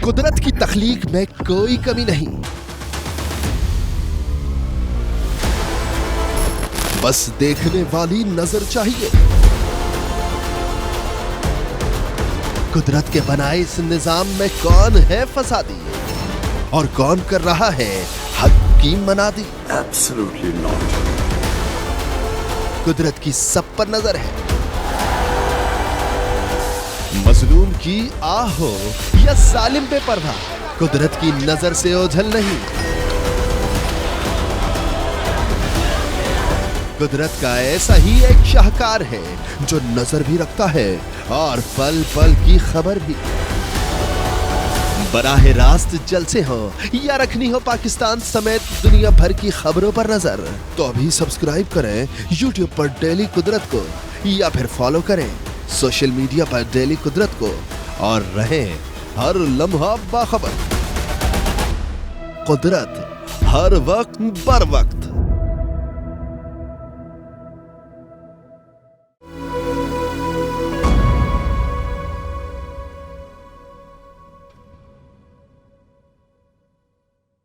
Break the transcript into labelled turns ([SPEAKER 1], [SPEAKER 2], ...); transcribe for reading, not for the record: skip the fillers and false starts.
[SPEAKER 1] कुदरत की तख्लीक में कोई कमी नहीं, बस देखने वाली नजर चाहिए। कुदरत के बनाए इस निजाम में कौन है फसादी और कौन कर रहा है हक की मनादी?
[SPEAKER 2] Absolutely not.
[SPEAKER 1] कुदरत की सब पर नजर है, मजलूम की आह हो या सालिम पे पर्दा, कुदरत की नजर से ओझल नहीं। कुदरत का ऐसा ही एक शाहकार है जो नजर भी रखता है और पल पल की खबर भी। बराह रास्त जलसे हो या रखनी हो पाकिस्तान समेत दुनिया भर की खबरों पर नजर, तो अभी सब्सक्राइब करें YouTube पर डेली कुदरत को या फिर फॉलो करें सोशल मीडिया पर डेली कुदरत को और रहें हर लम्हा बाखबर। कुदरत हर वक्त बर वक्त।